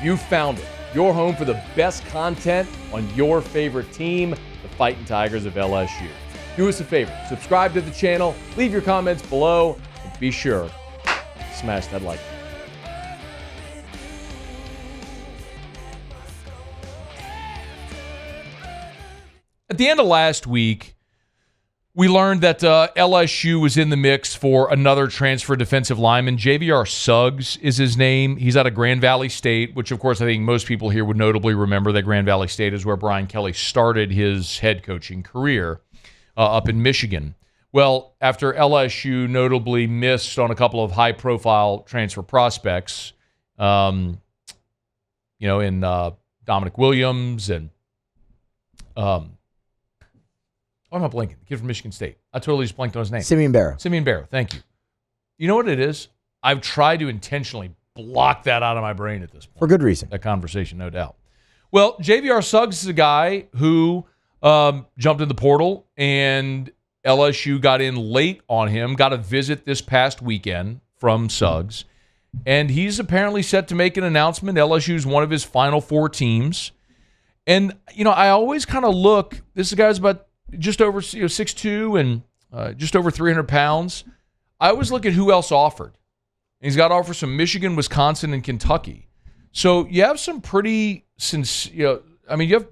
You found it. Your home for the best content on your favorite team, the Fighting Tigers of LSU. Do us a favor, subscribe to the channel, leave your comments below, and be sure to smash that like button. At the end of last week, we learned that LSU was in the mix for another transfer defensive lineman. Jay'viar Suggs is his name. He's out of Grand Valley State, which, of course, I think most people here would notably remember that Grand Valley State is where Brian Kelly started his head coaching career up in Michigan. Well, after LSU notably missed on a couple of high-profile transfer prospects, in Dominic Williams and why am I blanking? The kid from Michigan State. I totally just blanked on his name. Simeon Barrow. Simeon Barrow, thank you. You know what it is? I've tried to intentionally block that out of my brain at this point. For good reason. That conversation, no doubt. Well, Jay'viar Suggs is a guy who jumped in the portal, and LSU got in late on him, got a visit this past weekend from Suggs, and he's apparently set to make an announcement. LSU's one of his final four teams. And, I always kind of look, this guy's about just over 6'2" and just over 300 pounds. I always look at who else offered. And he's got offers from Michigan, Wisconsin, and Kentucky. So you have some pretty, you have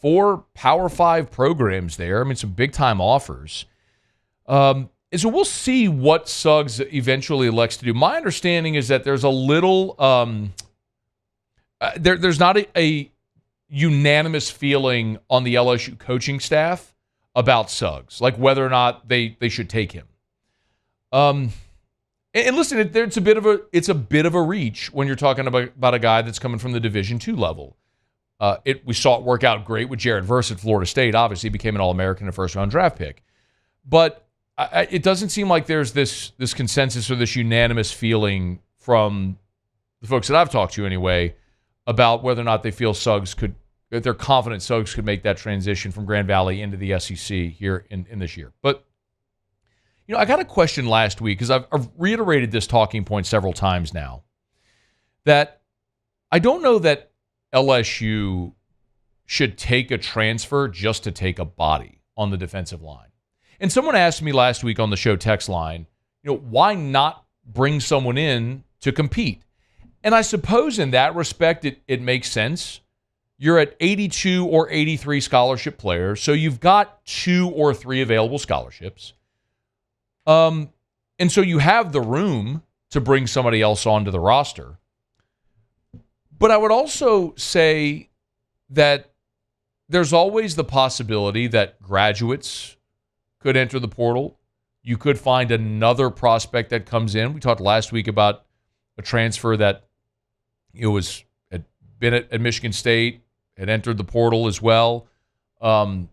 4 Power 5 programs there. Some big-time offers. And so we'll see what Suggs eventually elects to do. My understanding is that there's a little, there's not a unanimous feeling on the LSU coaching staff about Suggs, like whether or not they should take him. And listen, it's a bit of a reach when you're talking about a guy that's coming from the Division II level. We saw it work out great with Jared Verse at Florida State. Obviously, became an All-American and a first-round draft pick. But it doesn't seem like there's this consensus or this unanimous feeling from the folks that I've talked to anyway about whether or not they feel they're confident Suggs could make that transition from Grand Valley into the SEC here in this year. But, I got a question last week because I've reiterated this talking point several times now, that I don't know that LSU should take a transfer just to take a body on the defensive line. And someone asked me last week on the show text line, why not bring someone in to compete? And I suppose in that respect, it makes sense. You're at 82 or 83 scholarship players, so you've got 2 or 3 available scholarships. And so you have the room to bring somebody else onto the roster. But I would also say that there's always the possibility that graduates could enter the portal. You could find another prospect that comes in. We talked last week about a transfer that had been at Michigan State, had entered the portal as well. I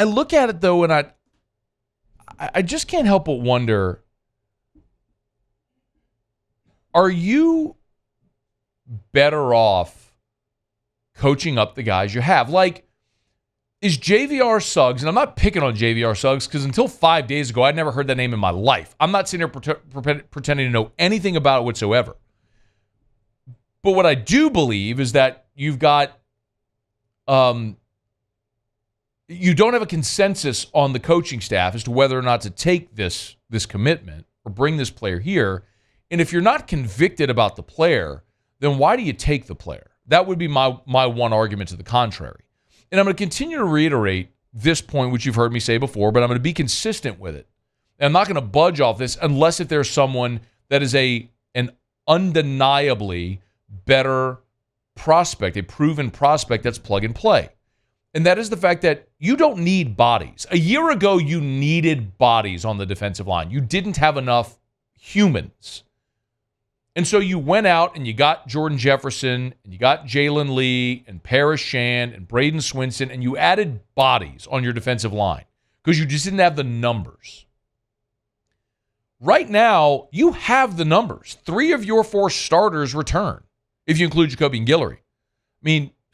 look at it, though, and I just can't help but wonder, are you better off coaching up the guys you have? Like, is Jay'viar Suggs, and I'm not picking on Jay'viar Suggs because until 5 days ago, I'd never heard that name in my life. I'm not sitting here pretending to know anything about it whatsoever. But what I do believe is that you've got, you don't have a consensus on the coaching staff as to whether or not to take this commitment or bring this player here. And if you're not convicted about the player, then why do you take the player? That would be my one argument to the contrary. And I'm going to continue to reiterate this point, which you've heard me say before, but I'm going to be consistent with it. And I'm not going to budge off this unless if there's someone that is an undeniably better prospect, a proven prospect that's plug and play. And that is the fact that you don't need bodies. A year ago, you needed bodies on the defensive line. You didn't have enough humans. And so you went out and you got Jordan Jefferson and you got Jalen Lee and Paris Shand and Braden Swinson, and you added bodies on your defensive line because you just didn't have the numbers. Right now, you have the numbers. 3 of your 4 starters return, if you include Jacoby and Guillory.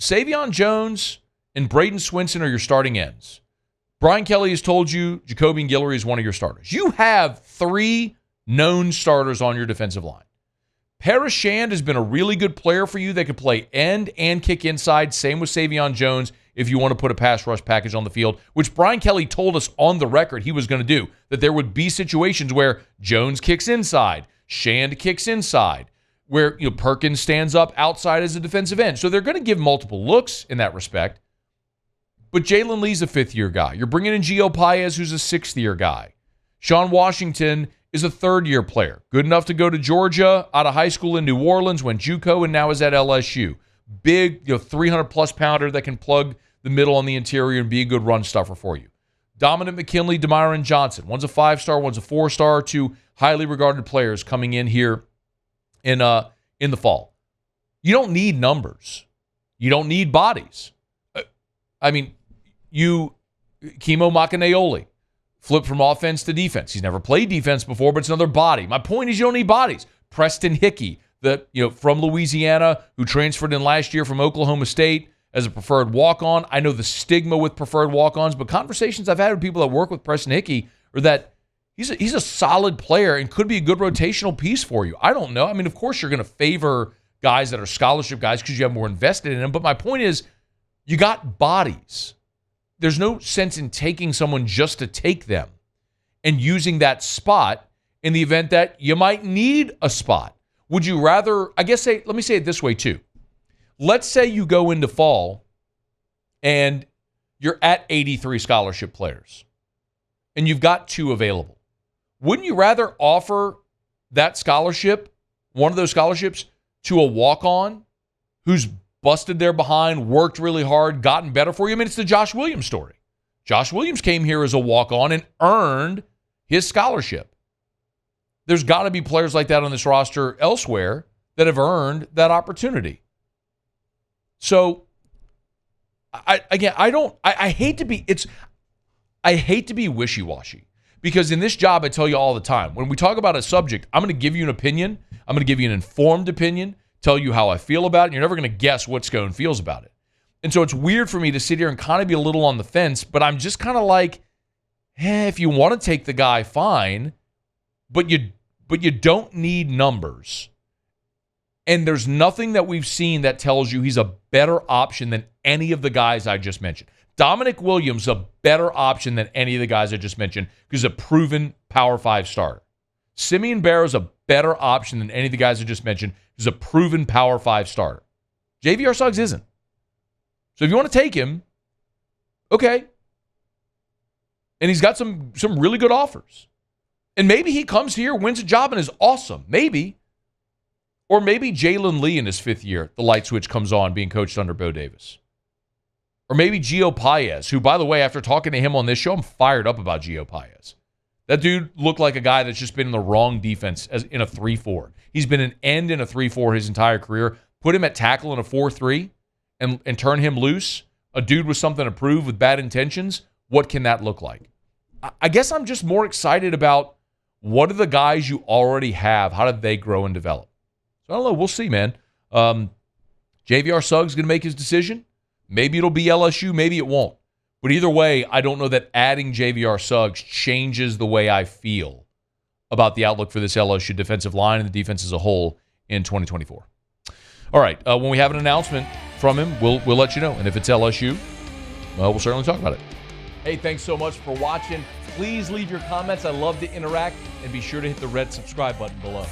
Savion Jones and Braden Swinson are your starting ends. Brian Kelly has told you Jacoby and Guillory is one of your starters. You have 3 known starters on your defensive line. Paris Shand has been a really good player for you that could play end and kick inside. Same with Savion Jones if you want to put a pass rush package on the field, which Brian Kelly told us on the record he was going to do, that there would be situations where Jones kicks inside, Shand kicks inside, where Perkins stands up outside as a defensive end. So they're going to give multiple looks in that respect. But Jalen Lee's a fifth-year guy. You're bringing in Gio Paez, who's a sixth-year guy. Sean Washington is a third-year player. Good enough to go to Georgia, out of high school in New Orleans, went JUCO, and now is at LSU. Big, 300-plus pounder that can plug the middle on the interior and be a good run stuffer for you. Dominant McKinley, Demyron Johnson. One's a 5-star, one's a 4-star. Two highly regarded players coming in here in the fall. You don't need numbers. You don't need bodies. Kimo Makaneoli, flip from offense to defense. He's never played defense before, but it's another body. My point is you don't need bodies. Preston Hickey, from Louisiana, who transferred in last year from Oklahoma State as a preferred walk-on. I know the stigma with preferred walk-ons, but conversations I've had with people that work with Preston Hickey are that he's a solid player and could be a good rotational piece for you. I don't know. Of course you're going to favor guys that are scholarship guys because you have more invested in them, but my point is you got bodies. There's no sense in taking someone just to take them and using that spot in the event that you might need a spot. Would you rather, let me say it this way too. Let's say you go into fall and you're at 83 scholarship players and you've got 2 available. Wouldn't you rather offer that scholarship, one of those scholarships, to a walk-on who's busted there behind, worked really hard, gotten better for you? It's the Josh Williams story. Josh Williams came here as a walk-on and earned his scholarship. There's got to be players like that on this roster elsewhere that have earned that opportunity. So, I hate to be wishy-washy, because in this job, I tell you all the time, when we talk about a subject, I'm going to give you an opinion. I'm going to give you an informed opinion, tell you how I feel about it, and you're never going to guess what Scone feels about it. And so it's weird for me to sit here and kind of be a little on the fence, but I'm just kind of like, if you want to take the guy, fine, but you don't need numbers. And there's nothing that we've seen that tells you he's a better option than any of the guys I just mentioned. Dominic Williams is a better option than any of the guys I just mentioned because he's a proven Power 5 starter. Simeon Barrow is a better option than any of the guys I just mentioned. He's a proven Power 5 starter. Jay'viar Suggs isn't. So if you want to take him, okay. And he's got some really good offers. And maybe he comes here, wins a job, and is awesome. Maybe. Or maybe Jalen Lee in his 5th year, the light switch comes on being coached under Bo Davis. Or maybe Gio Paez, who, by the way, after talking to him on this show, I'm fired up about Gio Paez. That dude looked like a guy that's just been in the wrong defense as in a 3-4. He's been an end in a 3-4 his entire career. Put him at tackle in a 4-3 and turn him loose. A dude with something to prove with bad intentions. What can that look like? I guess I'm just more excited about what are the guys you already have? How did they grow and develop? So I don't know. We'll see, man. Jay'viar Suggs is going to make his decision. Maybe it'll be LSU. Maybe it won't. But either way, I don't know that adding Jay'viar Suggs changes the way I feel about the outlook for this LSU defensive line and the defense as a whole in 2024. All right. When we have an announcement from him, we'll let you know. And if it's LSU, well, we'll certainly talk about it. Hey, thanks so much for watching. Please leave your comments. I love to interact. And be sure to hit the red subscribe button below.